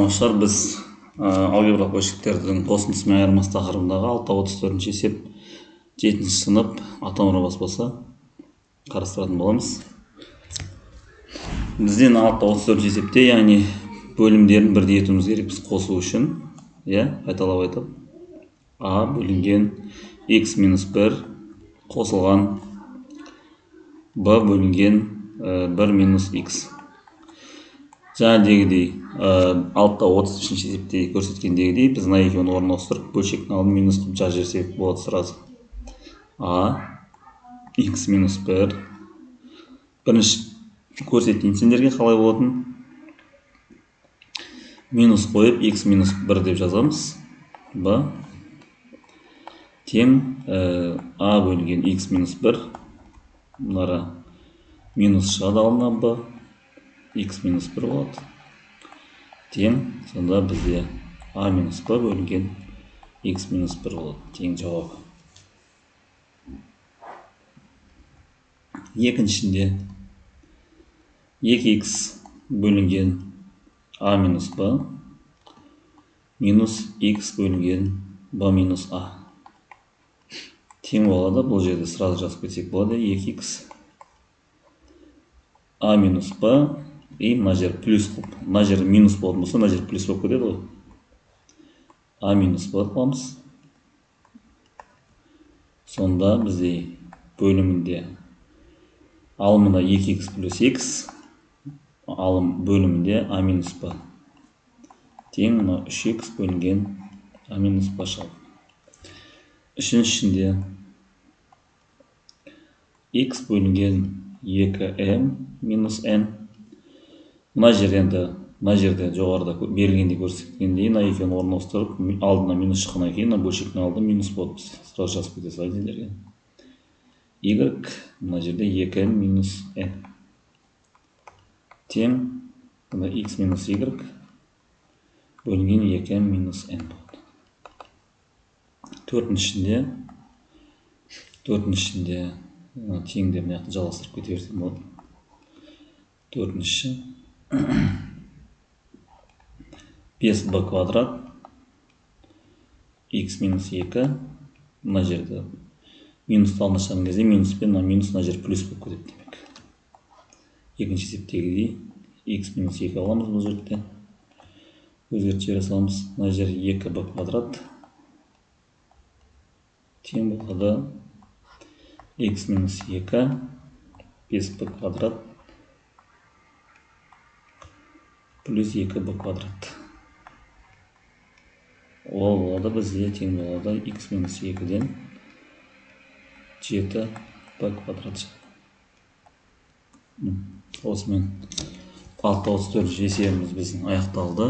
Arkadaşlar biz алгебра бөлшектердің қосындысы мен айырмасы тақырыбындағы 6-34 есеп 7 сынып ата-мұрат баспасы қарастыратын боламыз. Бізден 6-34 есепте, яғни бөлімдерін бірдей етуіміз керек біз қосу үшін. Қайталап айтып, а бөлінген x минус 1 қосылған b бөлінген 1 минус x. Жаңағыдегідей 6-33 есепте көрсеткендегідей біз мына екеуін орнына ауыстырып бөлшектің алдын минус қылып жазып жіберсек болады сразу. А x минус 1 бірінші көрсетейін сендерге қалай болатын. Минус қойып x минус 1 деп жазамыз. b тең a бөлінген x минус 1 бұлара минус шығады алдына b x минус 1 болады. Тең, сонда бізде a минус b бөлінген x минус 1 болады. Тең жауабы. Екіншінде 2x бөлінген a минус b минус x бөлінген b минус a. Тең болады. Бұл жерде сразу жазып кетсек болады. 2x a минус b и мына жер плюс қылып, мына жер минус болатын болса, мына жер плюс болып кетеді ғой. a минус b қыламыз. Сонда бізде бөлімінде алымында 2x плюс x, алым бөлімінде a минус b. Тең 3x бөлінген a минус b шығады. Үшіншісінде x бөлінген 2m минус n. Мына жерде жоғарыда берілгенде көрсеткендей, мына екеуін орнына ауыстырып, алдына минус шыққаннан кейін, бөлшектің алды минус болады. Сразу жазып кете салайын сендерге. Y, мына жерде 2m минус n. Тең, x минус y бөлінген 2m минус n болады. Төртіншінде теңдер мына жақты жалғастырып кете берсем болады. Төртінші 5b квадрат x минус 2, мына жерде минусты алдына шығарған кезде минус пен минус мына жер плюс болып кетеді демек. Екінші есептегідей x минус 2 аламыз бұл жерде. Өзгертіп жібере саламыз. Мына жер 2b квадрат тең болады x минус 2 5b квадрат плюс 2b квадрат. Ол болады бізде тең болады x минус 2-ден 7b квадрат шығады. Осымен 6-34 есебіміз біздің аяқталды.